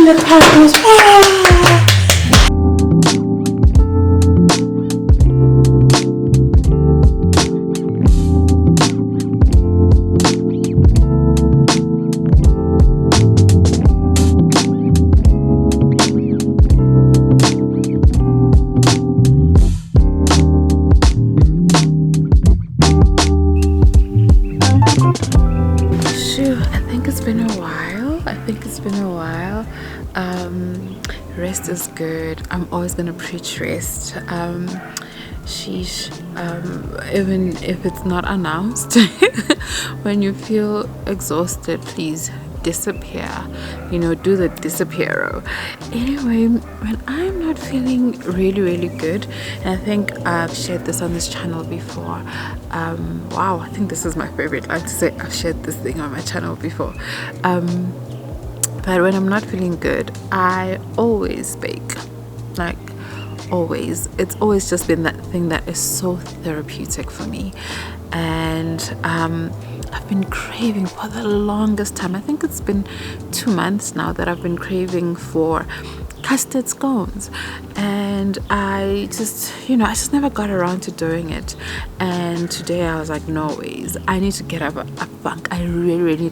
the crowd goes, "Ah!" Rest is good. I'm always gonna preach rest. Sheesh. Even if it's not announced, when you feel exhausted, please disappear. You know, do the disappear. Anyway, when I'm not feeling really good, and I think I've shared this on this channel before. Wow, I think this is my favorite line to say. I've shared this thing on my channel before. But when I'm not feeling good, I always bake. Like, always. It's always just been that thing that is so therapeutic for me. And I've been craving for the longest time. I think it's been 2 months now that I've been craving for custard scones, and I just never got around to doing it. And today I was like, no ways, I need to get out of a funk. I really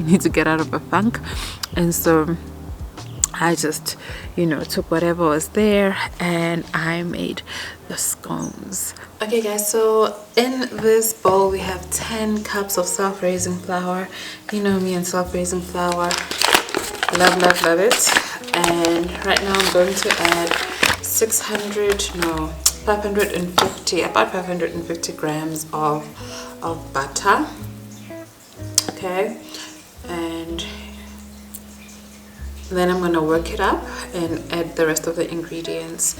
need to get out of a funk. And so I just took whatever was there and I made the scones. Okay guys, so in this bowl we have 10 cups of self-raising flour. You know me and self-raising flour, love it. And right now I'm going to add 550 grams of butter. Okay, and then I'm going to work it up and add the rest of the ingredients.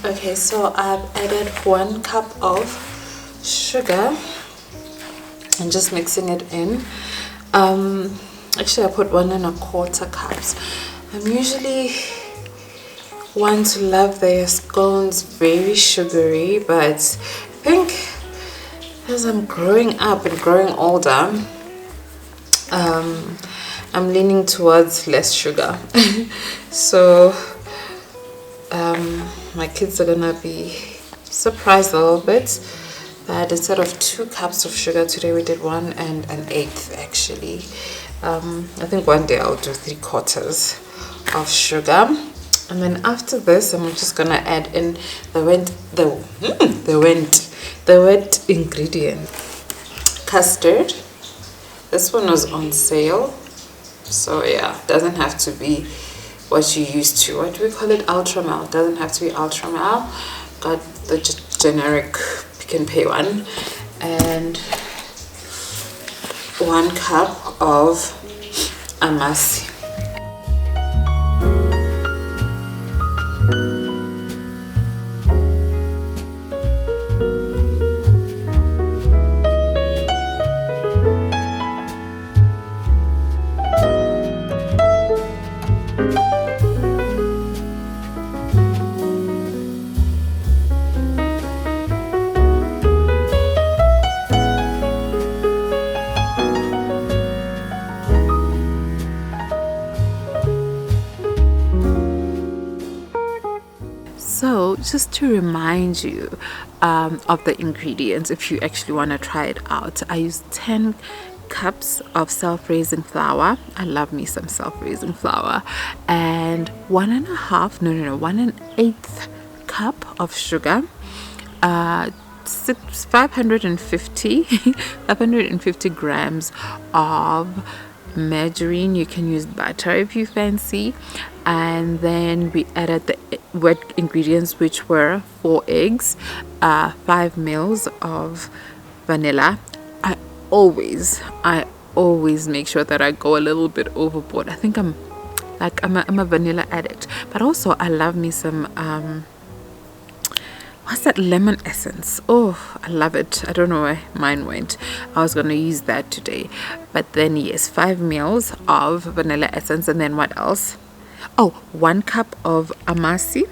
Okay, so I've added 1 cup of sugar and just mixing it in. Actually I put 1¼ cups. I'm usually one to love their scones very sugary, but I think as I'm growing up and growing older, I'm leaning towards less sugar. So my kids are gonna be surprised a little bit that instead of 2 cups of sugar today we did 1 1/8 actually. I think one day I'll do 3/4 of sugar. And then after this I'm just gonna add in the wet ingredient, custard. This one was on sale, so yeah, doesn't have to be what you used to. What do we call it? Ultramel. Doesn't have to be ultramel. Got the generic Pick and Pay one. And 1 cup of amasi. So just to remind you of the ingredients, if you actually want to try it out, I used 10 cups of self-raising flour. I love me some self-raising flour. And 1/8 cup of sugar, 550 grams of margarine. You can use butter if you fancy. And then we added the wet ingredients, which were 4 eggs, 5 mils of vanilla. I always make sure that I go a little bit overboard. I think I'm a vanilla addict, but also I love me some what's that, lemon essence. Oh, I love it. I don't know where mine went. I was going to use that today. But then yes, 5 ml of vanilla essence. And then what else? Oh, 1 cup of amasi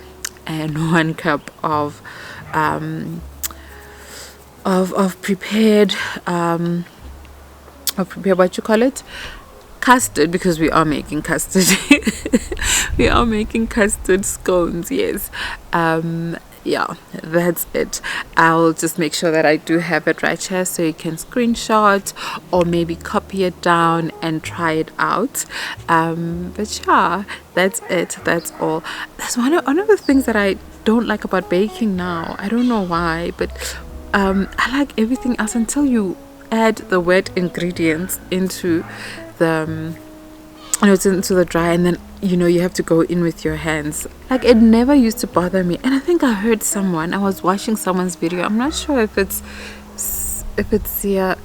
and 1 cup of prepared what you call it, custard, because we are making custard. We are making custard scones. Yes. Yeah, that's it. I'll just make sure that I do have it right here so you can screenshot or maybe copy it down and try it out. But yeah, that's it. That's all. That's one of the things that I don't like about baking now. I don't know why, but I like everything else until you add the wet ingredients into the it's into the dry, and then you have to go in with your hands. Like, it never used to bother me, and I think I heard I was watching someone's video. I'm not sure if it's Sia,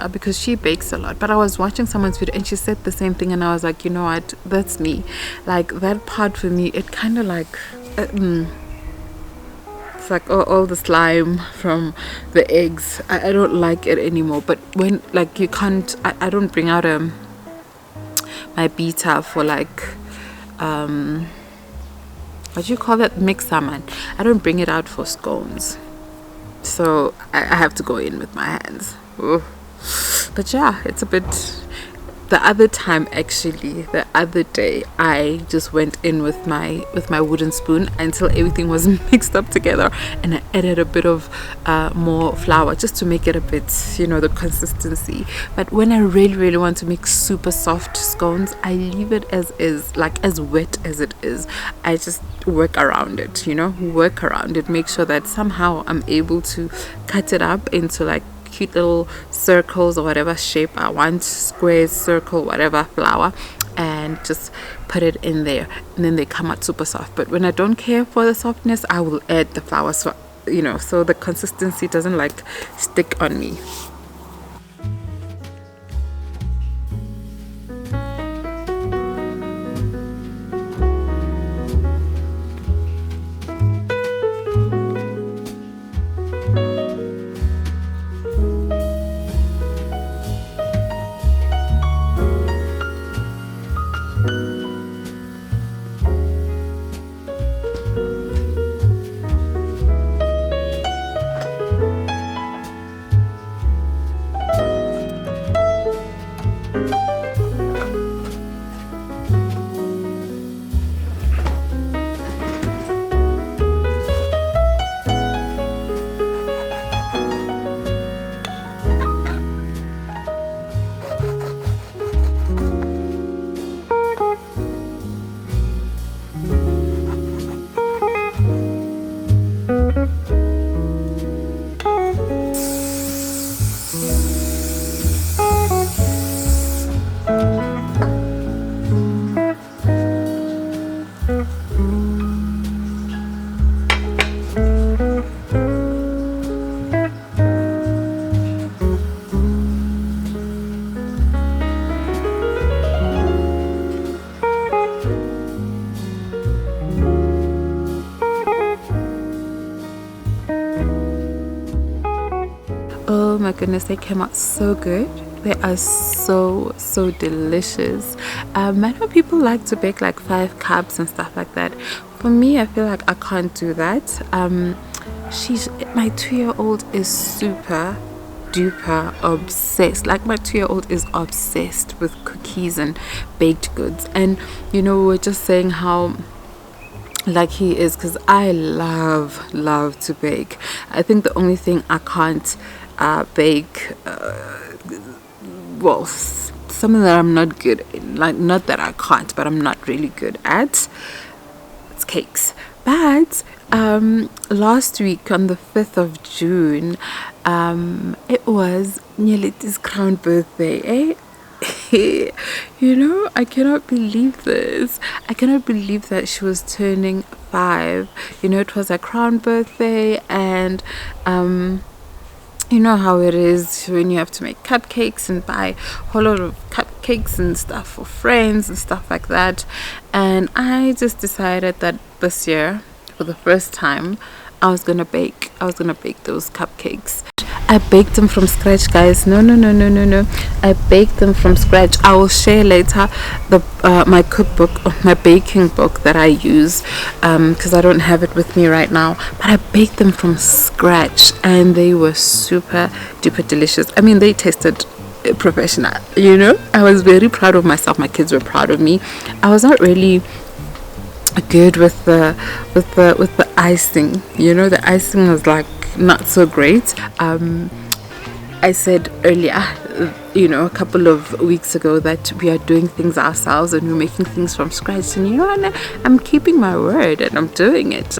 because she bakes a lot, but I was watching someone's video and she said the same thing, and I was like, you know what, that's me. Like, that part for me, it kind of like it's like all the slime from the eggs. I don't like it anymore. But when, like, you can't, I don't bring out my beater for like what do you call that, mixer, man. I don't bring it out for scones, so I have to go in with my hands. Ooh. But yeah, it's a bit. The other day, I just went in with my wooden spoon until everything was mixed up together, and I added a bit of more flour just to make it a bit, the consistency. But when I really want to make super soft scones, I leave it as is, like as wet as it is. I just work around it, make sure that somehow I'm able to cut it up into like cute little circles or whatever shape I want, squares, circle, whatever, flour, and just put it in there, and then they come out super soft. But when I don't care for the softness, I will add the flour, so so the consistency doesn't like stick on me. Oh my goodness, they came out so good. They are so delicious. I know people like to bake like 5 cups and stuff like that. For me, I feel like I can't do that. My 2-year-old is super duper obsessed. Like, my 2-year-old is obsessed with cookies and baked goods. And we were just saying how like he is, because I love to bake. I think the only thing I can't bake, well, something that I'm not good in, like, not that I can't, but I'm not really good at, it's cakes. But last week on the 5th of June, it was Nyeleti's crown birthday, I cannot believe this. I cannot believe that she was turning 5. It was her crown birthday, and you know how it is when you have to make cupcakes and buy a whole lot of cupcakes and stuff for friends and stuff like that. And I just decided that this year, for the first time, I was gonna bake those cupcakes. I baked them from scratch, guys. No. I baked them from scratch. I will share later the my cookbook, my baking book that I use, because I don't have it with me right now. But I baked them from scratch, and they were super duper delicious. I mean, they tasted professional. You know, I was very proud of myself. My kids were proud of me. I was not really good with the icing. You know, the icing was like not so great. I said earlier, you know, a couple of weeks ago, that we are doing things ourselves and we're making things from scratch, and you know, and I'm keeping my word and I'm doing it.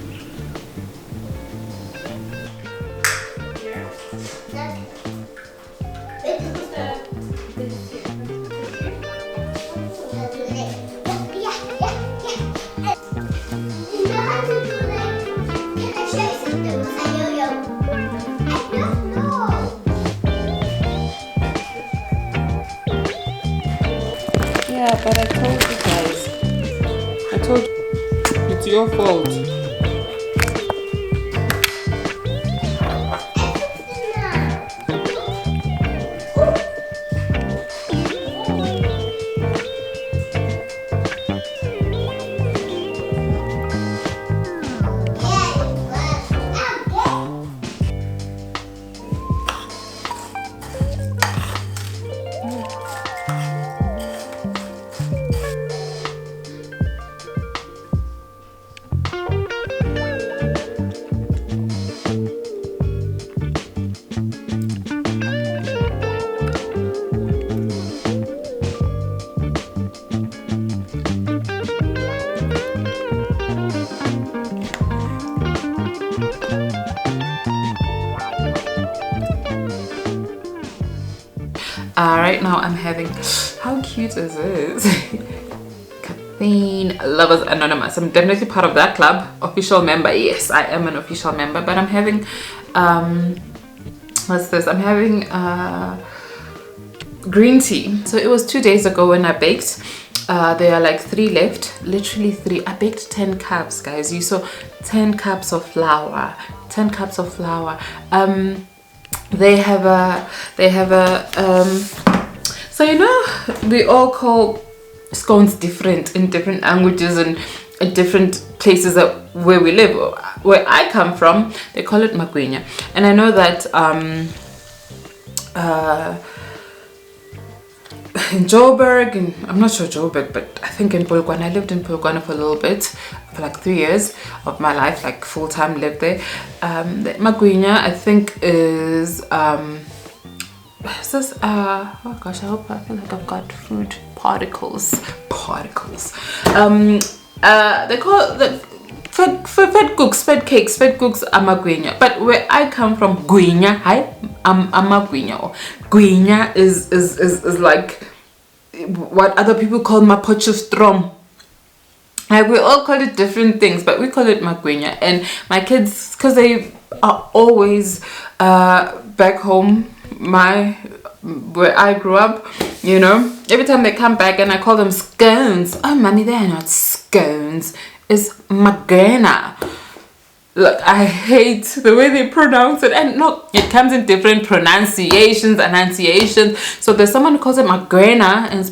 Yeah, but I told you guys. I told you. It's your fault. Right now I'm having, how cute is this? Caffeine Lovers Anonymous. I'm definitely part of that club. Official member. Yes, I am an official member. But I'm having what's this? I'm having green tea. So it was 2 days ago when I baked. There are like 3 left, literally 3. I baked 10 cups, guys. You saw 10 cups of flour. 10 cups of flour. They have a so you know, we all call scones different in different languages and in different places where we live. Where I come from, they call it magwinya, and I know that in Joburg, and I'm not sure Joburg, but I think in Polokwane, I lived in Polokwane for a little bit, for like 3 years of my life, like full-time lived there. The magwinya, I think, is this oh gosh, I feel like I've got food particles. They call the fed cakes are magwinya, but where I come from, gwinya, I'm magwinya. Gwinya is like what other people call mapochostrom. Like, we all call it different things, but we call it magwinya. And my kids, because they are always back home, where I grew up, you know, every time they come back and I call them scones. Oh, mommy, they're not scones. It's magana. Look, I hate the way they pronounce it. And look, it comes in different pronunciations, enunciations. So there's someone who calls it magana, and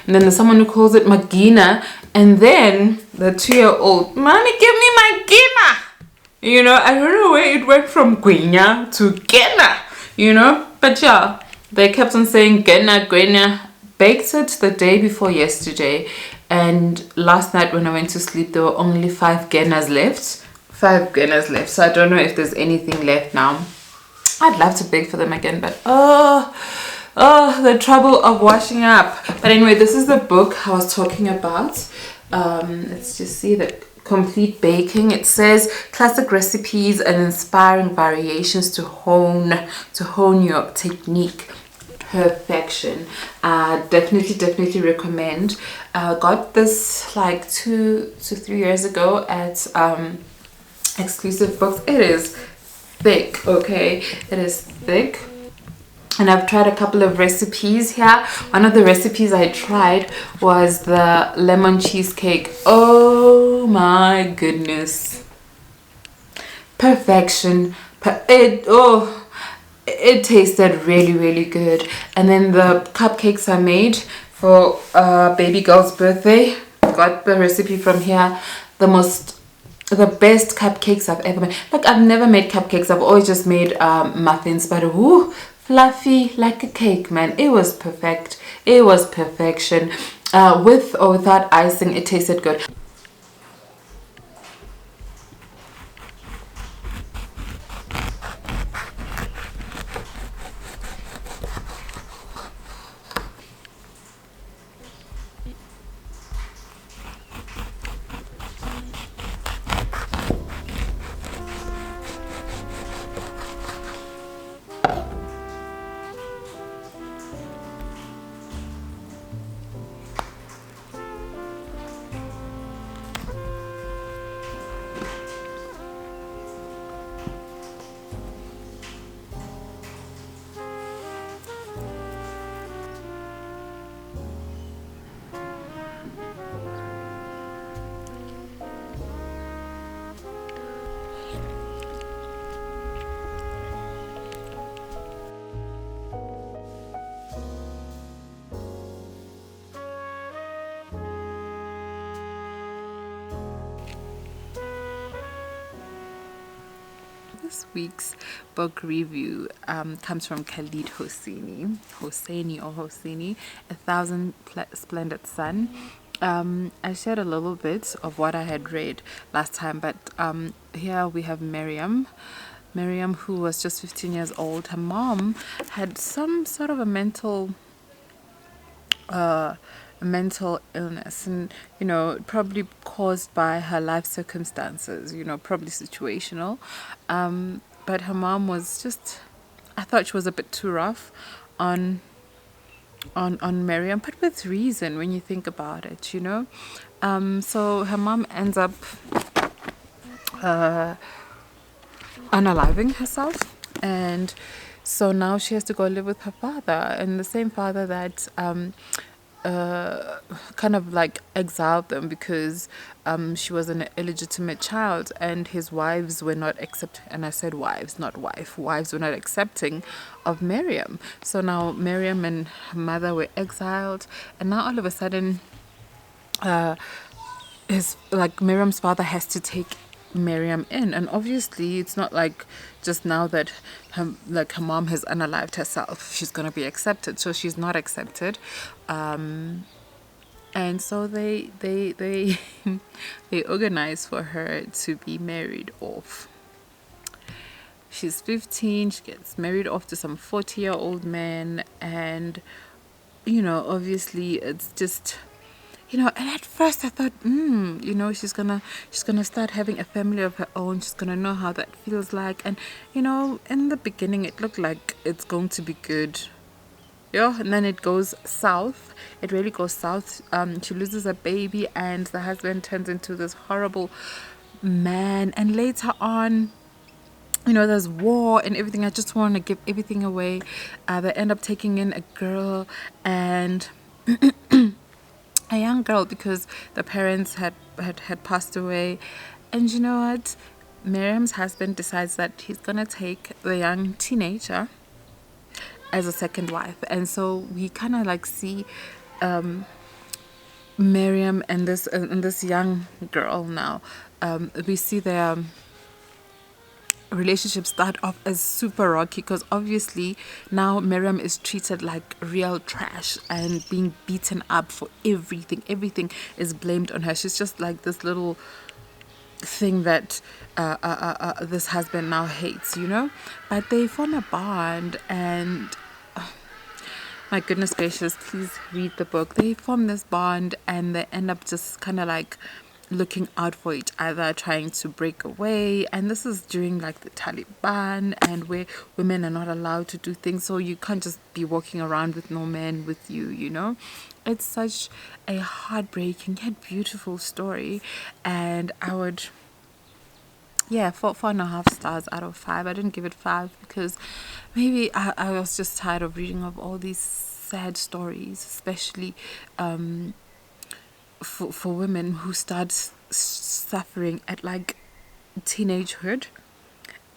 then there's someone who calls it magina. And then the 2-year-old, mommy, give me magina. You know, I don't know where it went from gwinya to gena, you know. But yeah, they kept on saying gena, gwena. Baked it the day before yesterday, and last night when I went to sleep, there were only 5 genas left. 5 genas left. So I don't know if there's anything left now. I'd love to bake for them again, but oh, the trouble of washing up. But anyway, this is the book I was talking about. Let's just see the complete baking. It says classic recipes and inspiring variations to hone your technique perfection. Definitely recommend. Got this like 2 to 3 years ago at Exclusive Books. It is thick, okay? It is thick. And I've tried a couple of recipes here. One of the recipes I tried was the lemon cheesecake. Oh my goodness. perfection. It tasted really, really good. And then the cupcakes I made for baby girl's birthday, got the recipe from here. The best cupcakes I've ever made. Like, I've never made cupcakes, I've always just made muffins, but whoo, fluffy like a cake, man. It was perfect. It was perfection. With or without icing, it tasted good. This week's book review comes from Khalid Hosseini, A Thousand Splendid Sun. I shared a little bit of what I had read last time, but here we have Miriam, who was just 15 years old. Her mom had some sort of a mental illness, and probably caused by her life circumstances, probably situational. But her mom was just, I thought she was a bit too rough on Miriam, but with reason when you think about it. So her mom ends up unaliving herself, and so now she has to go live with her father, and the same father that kind of like exiled them because she was an illegitimate child, and his wives were not and I said wives, not wives were not accepting of Miriam. So now Miriam and her mother were exiled, and now all of a sudden Miriam's father has to take Miriam in, and obviously it's not like just now that her mom has unalived herself she's gonna be accepted. So she's not accepted, and so they they organize for her to be married off. She's 15, she gets married off to some 40-year-old man, and obviously it's just, and at first I thought, she's gonna start having a family of her own. She's gonna know how that feels like. And in the beginning, it looked like it's going to be good. Yeah, and then it goes south. It really goes south. She loses a baby, and the husband turns into this horrible man. And later on, there's war and everything. I just want to give everything away. They end up taking in a girl, and a young girl, because the parents had passed away. And you know what? Miriam's husband decides that he's gonna take the young teenager as a second wife, and so we kind of like see Miriam and this young girl now. We see their relationship start off as super rocky, because obviously now Miriam is treated like real trash and being beaten up for everything is blamed on her. She's just like this little thing that this husband now hates, but they form a bond, and my goodness gracious, please read the book. They form this bond, and they end up just kind of like looking out for each other, trying to break away. And this is during like the Taliban, and where women are not allowed to do things, so you can't just be walking around with no man with you. It's such a heartbreaking yet beautiful story, and I would 4.5 stars out of 5. I didn't give it 5 because maybe I was just tired of reading of all these sad stories, especially for women who start suffering at like teenagehood,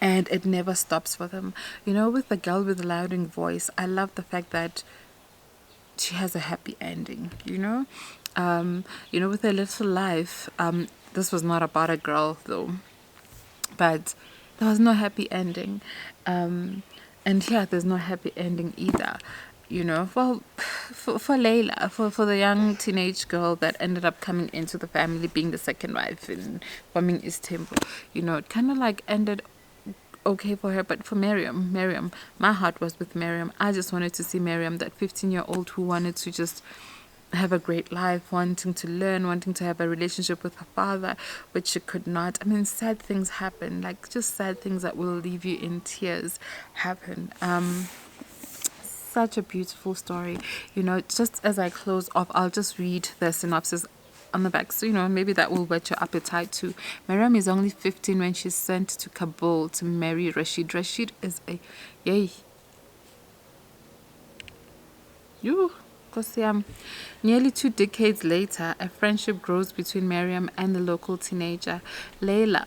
and it never stops for them. You know, with the girl with the louding voice, I love the fact that she has a happy ending, you know, with her little life. This was not about a girl though, but there was no happy ending. And here there's no happy ending either, well, for Layla, for the young teenage girl that ended up coming into the family, being the second wife and forming East Temple. It kind of like ended okay for her. But for Miriam, my heart was with Miriam. I just wanted to see Miriam, that 15-year-old who wanted to just have a great life, wanting to learn, wanting to have a relationship with her father, which she could not. I mean, sad things happen, like just sad things that will leave you in tears happen. Such a beautiful story. Just as I close off, I'll just read the synopsis on the back, so maybe that will whet your appetite too. Mariam is only 15 when she's sent to Kabul to marry Rashid. Rashid is a yay. You, nearly 2 decades later, a friendship grows between Mariam and the local teenager Layla.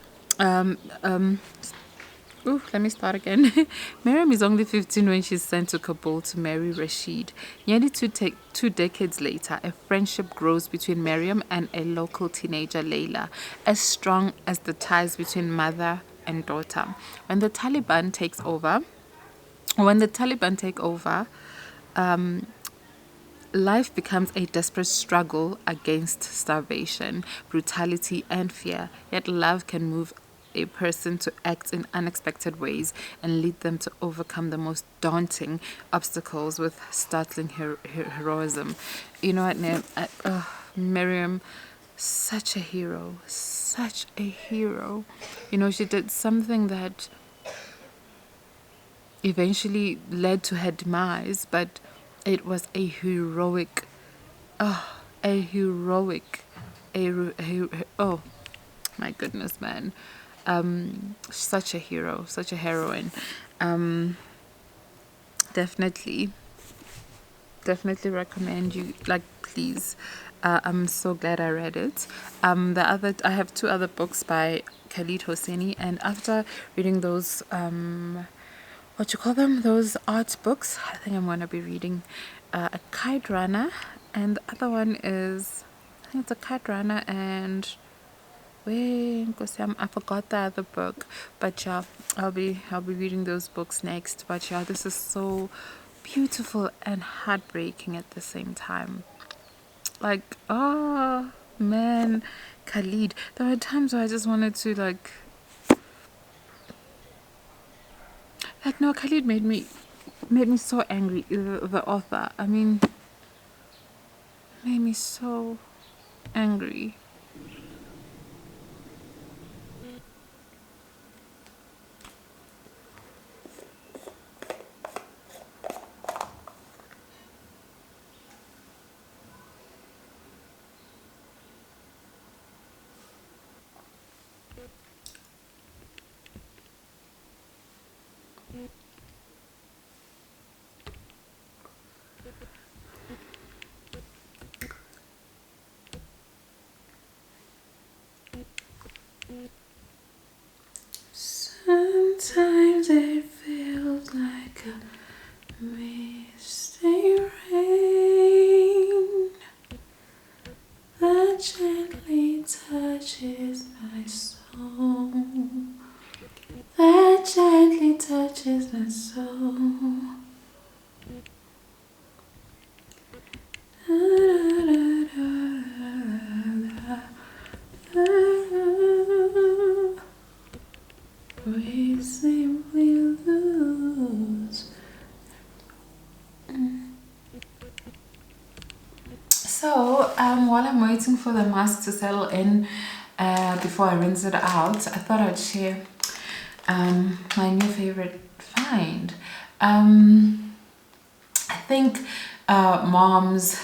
Let me start again. Miriam is only 15 when she's sent to Kabul to marry Rashid. Nearly 2 decades later, a friendship grows between Miriam and a local teenager, Layla, as strong as the ties between mother and daughter. When the Taliban take over, life becomes a desperate struggle against starvation, brutality, and fear. Yet love can move a person to act in unexpected ways and lead them to overcome the most daunting obstacles with startling heroism. You know what, Miriam, such a hero. She did something that eventually led to her demise, but it was a heroic, oh my goodness, man. Such a hero, such a heroine. Definitely recommend you, like, please. I'm so glad I read it. I have 2 other books by Khalid Hosseini, and after reading those, those art books, I think I'm going to be reading A Kite Runner, and the other one is, I think it's A Kite Runner and I forgot the other book, but yeah, I'll be reading those books next. But yeah, this is so beautiful and heartbreaking at the same time. Like, oh man, Khalid. There were times where I just wanted to no, Khalid made me so angry. The author, I mean, made me so angry. Sometimes it feels like a misty rain that gently touches my soul. That gently touches my soul. We simply lose. So, while I'm waiting for the mask to settle in before I rinse it out, I thought I'd share my new favorite find. I think moms,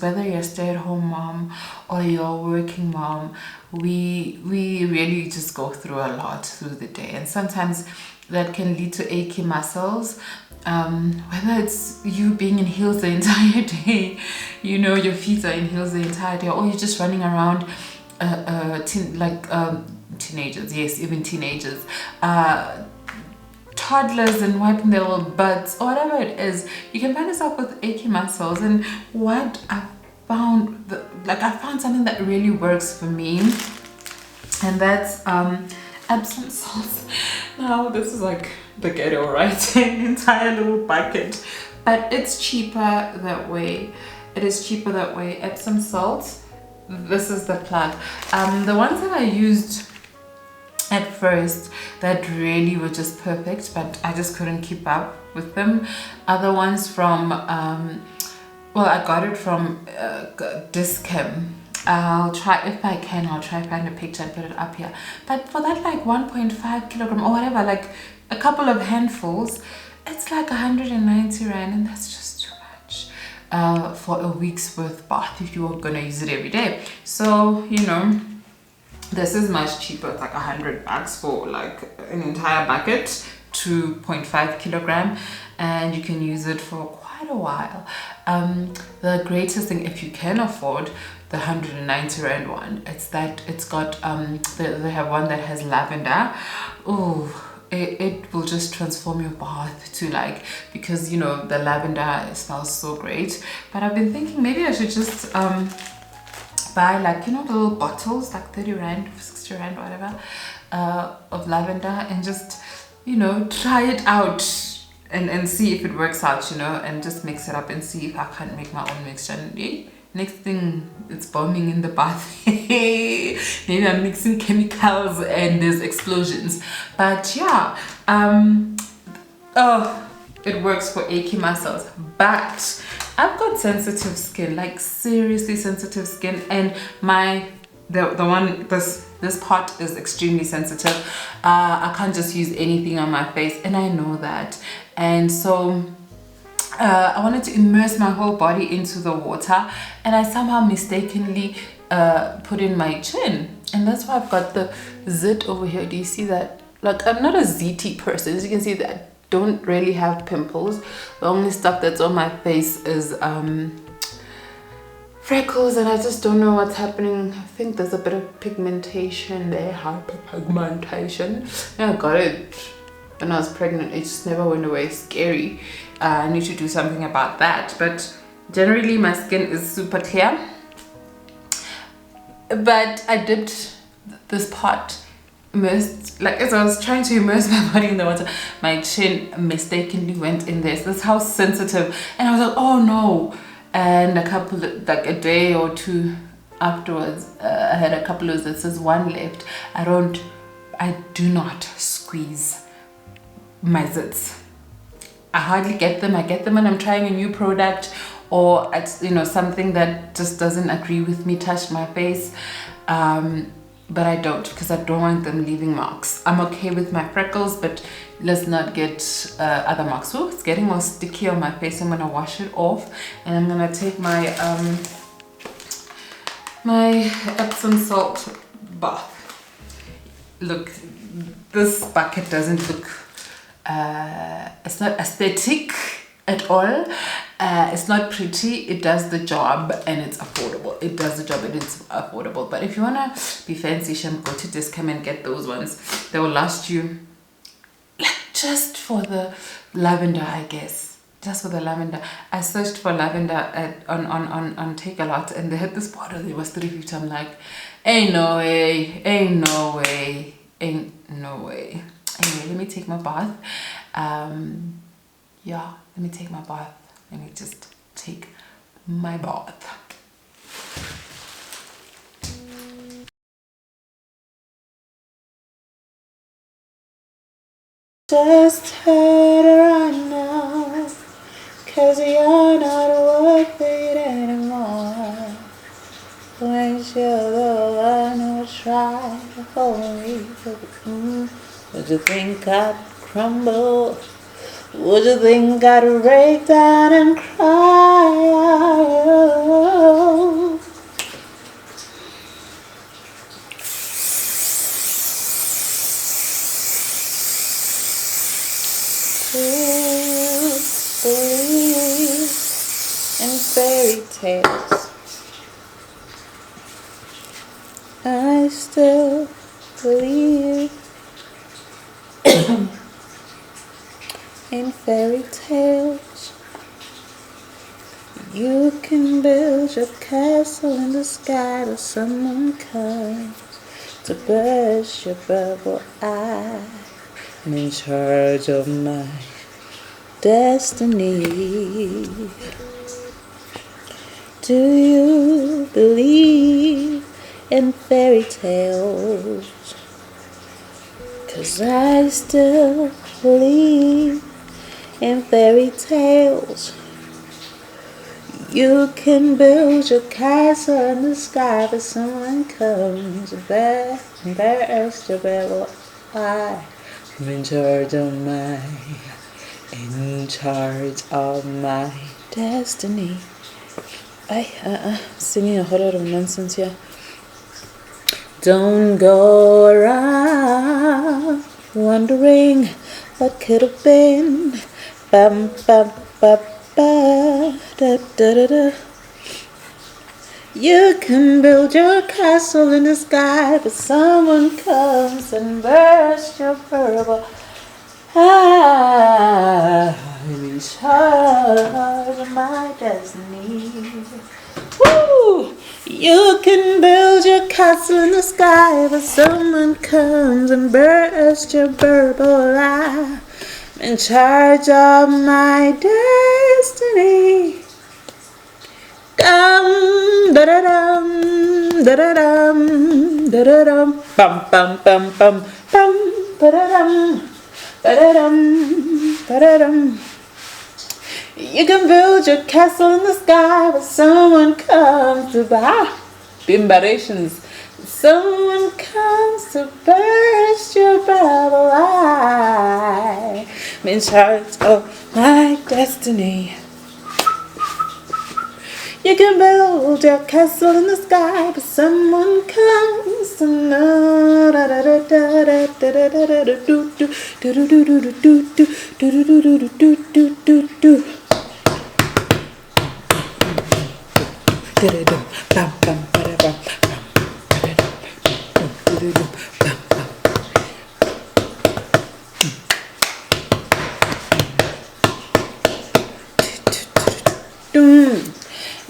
whether you're a stay-at-home mom or you're a working mom, we really just go through a lot through the day, and sometimes that can lead to achy muscles. Whether it's you being in heels the entire day, your feet are in heels the entire day, or you're just running around teenagers, yes, even teenagers, toddlers, and wiping their little butts or whatever it is, you can find yourself with achy muscles. And what I found, I found something that really works for me, and that's Epsom salts. Now this is like the ghetto, right? An entire little bucket, but it's cheaper that way. It is cheaper that way. Epsom salts, this is the plug. The ones that I used at first that really were just perfect, but I just couldn't keep up with them. Other ones from well, I got it from Discam. I'll try, if I can, I'll try find a picture and put it up here. But for that like 1.5 kilogram or whatever, like a couple of handfuls, it's like 190 rand, and that's just too much for a week's worth bath if you are gonna use it every day. So, you know, this is much cheaper. It's like 100 bucks for like an entire bucket, 2.5 kilogram, and you can use it for quite a while. The greatest thing, if you can afford the 190 rand one, it's that it's got they have one that has lavender. Oh, it will just transform your bath to like, because you know the lavender smells so great. But I've been thinking maybe I should just buy, like, you know, the little bottles, like 30 rand, 60 rand, whatever, of lavender, and just, you know, try it out and see if it works out, you know, and just mix it up and see if I can't make my own mixture. And next thing, it's bombing in the bath. Maybe I'm mixing chemicals and there's explosions. But yeah, oh, it works for achy muscles. But I've got sensitive skin, like seriously sensitive skin, and this part is extremely sensitive. I can't just use anything on my face, and I know that. And so I wanted to immerse my whole body into the water, and I somehow mistakenly put in my chin, and that's why I've got the zit over here. Do you see that? Like, I'm not a ZT person, as you can see that. Don't really have pimples. The only stuff that's on my face is freckles, and I just don't know what's happening. I think there's a bit of pigmentation there, hyperpigmentation. Yeah, I got it when I was pregnant. It just never went away. Scary. I need to do something about that. But generally my skin is super clear. But I dipped this part, immersed, like as I was trying to immerse my body in the water, my chin mistakenly went in there. So that's how sensitive. And I was like, oh no. And a day or two afterwards, I had a couple of zits, one left. I do not squeeze my zits. I hardly get them. I get them when I'm trying a new product, or it's, you know, something that just doesn't agree with me touched my face. But I don't, because I don't want them leaving marks. I'm okay with my freckles, but let's not get other marks. Oh, it's getting all sticky on my face. I'm gonna wash it off, and I'm gonna take my my Epsom salt bath. Look, this bucket doesn't look it's not aesthetic at all. It's not pretty. It does the job, and it's affordable. It does the job, and it's affordable. But if you wanna be fancy, go to Discount and get those ones. They will last you, like, just for the lavender, I guess. Just for the lavender. I searched for lavender on Take a Lot, and they had this bottle. It was 350. I'm like, ain't no way, ain't no way, ain't no way. Anyway, let me take my bath. Yeah, let me take my bath. Let me just take my bath. Just head right now, 'cause you're not worth it anymore. When you're the one who tried to hold me, would you think I'd crumble? Would you think I'd break down and cry? Do you believe in fairy tales? I still believe in fairy tales. You can build your castle in the sky till someone comes to burst your bubble. I'm in charge of my destiny. Do you believe in fairy tales? 'Cause I still believe in fairy tales. You can build your castle in the sky, but someone comes and burst your bubble. I'm in charge of my destiny. Singing a whole lot of nonsense here. Don't go around wondering what could have been. Bum, bum, bum, ba, da, da, da, da. You can build your castle in the sky, but someone comes and bursts your bubble. I'm in charge of my destiny. Woo! You can build your castle in the sky, but someone comes and bursts your bubble. I'm in charge of my destiny. Dum da da dum da da dum da da dum bum bum bum bum bum ba da dum ba da dum ba da dum. You can build your castle in the sky, but someone comes to buy bimbarations. Someone comes to burst your bubble. I'm in charge of my destiny. You can build your castle in the sky, but someone comes to know. Da da da da da da da da da do do do do do do do do do do do do do do do.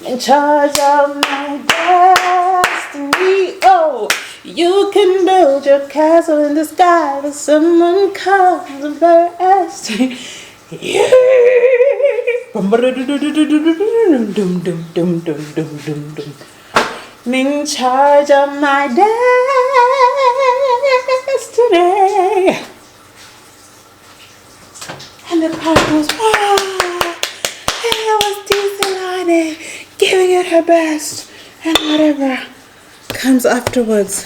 In charge of my destiny. Oh, you can build your castle in the sky, but someone comes and bursts. In charge of my destiny. And the crowd goes, wow, that was decent, honey, giving it her best, and whatever comes afterwards.